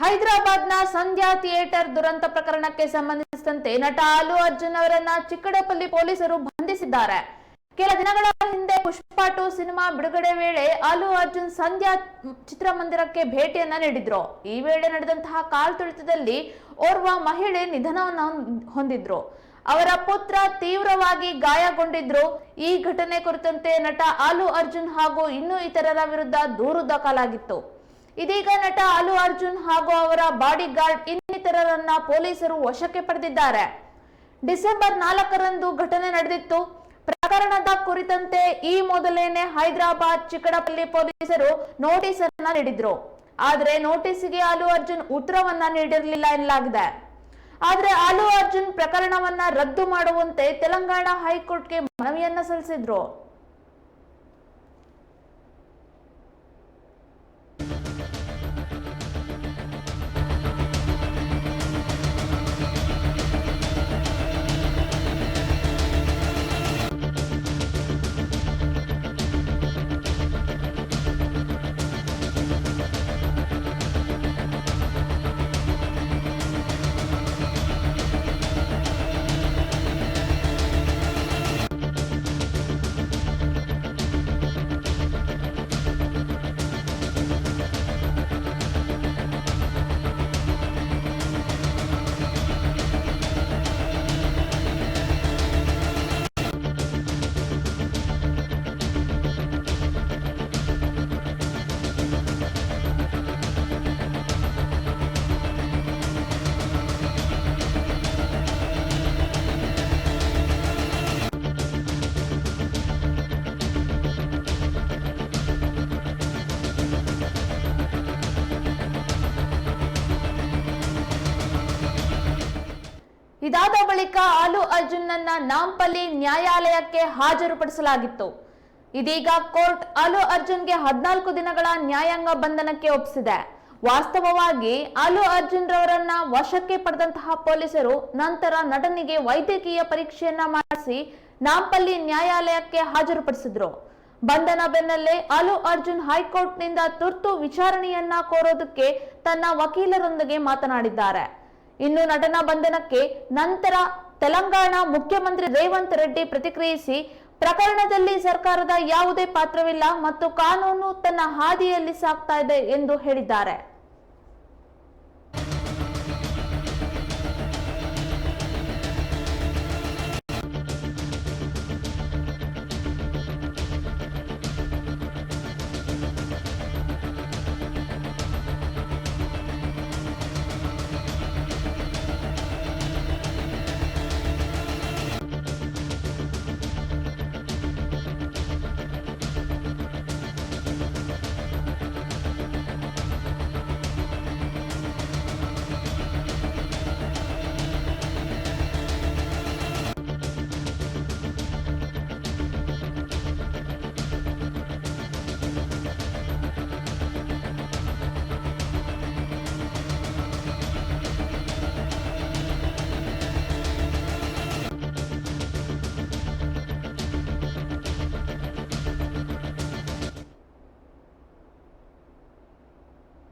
ಹೈದರಾಬಾದ್ನ ಸಂಧ್ಯಾ ಥಿಯೇಟರ್ ದುರಂತ ಪ್ರಕರಣಕ್ಕೆ ಸಂಬಂಧಿಸಿದಂತೆ ನಟ ಅಲ್ಲು ಅರ್ಜುನ್ ಅವರನ್ನ ಚಿಕ್ಕಡಪಲ್ಲಿ ಪೊಲೀಸರು ಬಂಧಿಸಿದ್ದಾರೆ. ಕೆಲ ದಿನಗಳ ಹಿಂದೆ ಪುಷ್ಪ 2 ಸಿನಿಮಾ ಬಿಡುಗಡೆ ವೇಳೆ ಅಲ್ಲು ಅರ್ಜುನ್ ಸಂಧ್ಯಾ ಚಿತ್ರಮಂದಿರಕ್ಕೆ ಭೇಟಿಯನ್ನ ನೀಡಿದ್ರು. ಈ ವೇಳೆ ನಡೆದಂತಹ ಕಾಲ್ತುಳಿತದಲ್ಲಿ ಓರ್ವ ಮಹಿಳೆ ನಿಧನವನ್ನು ಹೊಂದಿದ್ರು. ಅವರ ಪುತ್ರ ತೀವ್ರವಾಗಿ ಗಾಯಗೊಂಡಿದ್ರು. ಈ ಘಟನೆ ಕುರಿತಂತೆ ನಟ ಅಲ್ಲು ಅರ್ಜುನ್ ಹಾಗೂ ಇನ್ನೂ ಇತರರ ವಿರುದ್ಧ ದೂರು ದಾಖಲಾಗಿತ್ತು. ಇದೀಗ ನಟ ಅಲ್ಲು ಅರ್ಜುನ್ ಹಾಗೂ ಅವರ ಬಾಡಿ ಗಾರ್ಡ್ ಇನ್ನಿತರರನ್ನ ಪೊಲೀಸರು ವಶಕ್ಕೆ ಪಡೆದಿದ್ದಾರೆ. ಡಿಸೆಂಬರ್ 4ರಂದು ಘಟನೆ ನಡೆದಿತ್ತು. ಪ್ರಕರಣದ ಕುರಿತಂತೆ ಈ ಮೊದಲೇನೆ ಹೈದರಾಬಾದ್ ಚಿಕ್ಕಡಪಲ್ಲಿ ಪೊಲೀಸರು ನೋಟಿಸ್ ಅನ್ನ ನೀಡಿದ್ರು. ಆದ್ರೆ ನೋಟಿಸ್ಗೆ ಅಲ್ಲು ಅರ್ಜುನ್ ಉತ್ತರವನ್ನ ನೀಡಿರಲಿಲ್ಲ ಎನ್ನಲಾಗಿದೆ. ಆದ್ರೆ ಅಲ್ಲು ಅರ್ಜುನ್ ಪ್ರಕರಣವನ್ನ ರದ್ದು ಮಾಡುವಂತೆ ತೆಲಂಗಾಣ ಹೈಕೋರ್ಟ್ಗೆ ಮನವಿಯನ್ನ ಸಲ್ಲಿಸಿದ್ರು. ಇದಾದ ಬಳಿಕ ಅಲ್ಲು ಅರ್ಜುನ್ನನ್ನ ನಾಂಪಲ್ಲಿ ನ್ಯಾಯಾಲಯಕ್ಕೆ ಹಾಜರುಪಡಿಸಲಾಗಿತ್ತು. ಇದೀಗ ಕೋರ್ಟ್ ಅಲ್ಲು ಅರ್ಜುನ್ಗೆ 14 ದಿನಗಳ ನ್ಯಾಯಾಂಗ ಬಂಧನಕ್ಕೆ ಒಪ್ಪಿಸಿದೆ. ವಾಸ್ತವವಾಗಿ ಅಲ್ಲು ಅರ್ಜುನ್ ರವರನ್ನ ವಶಕ್ಕೆ ಪಡೆದಂತಹ ಪೊಲೀಸರು ನಂತರ ನಟನಿಗೆ ವೈದ್ಯಕೀಯ ಪರೀಕ್ಷೆಯನ್ನ ಮಾಡಿಸಿ ನಾಂಪಲ್ಲಿ ನ್ಯಾಯಾಲಯಕ್ಕೆ ಹಾಜರುಪಡಿಸಿದ್ರು. ಬಂಧನ ಬೆನ್ನಲ್ಲೇ ಅಲ್ಲು ಅರ್ಜುನ್ ಹೈಕೋರ್ಟ್ನಿಂದ ತುರ್ತು ವಿಚಾರಣೆಯನ್ನ ಕೋರೋದಕ್ಕೆ ತನ್ನ ವಕೀಲರೊಂದಿಗೆ ಮಾತನಾಡಿದ್ದಾರೆ. ಇನ್ನು ನಟನ ಬಂಧನಕ್ಕೆ ನಂತರ ತೆಲಂಗಾಣ ಮುಖ್ಯಮಂತ್ರಿ ರೇವಂತ್ ರೆಡ್ಡಿ ಪ್ರತಿಕ್ರಿಯಿಸಿ, ಪ್ರಕರಣದಲ್ಲಿ ಸರ್ಕಾರದ ಯಾವುದೇ ಪಾತ್ರವಿಲ್ಲ ಮತ್ತು ಕಾನೂನು ತನ್ನ ಹಾದಿಯಲ್ಲಿ ಸಾಗ್ತಾ ಇದೆ ಎಂದು ಹೇಳಿದ್ದಾರೆ.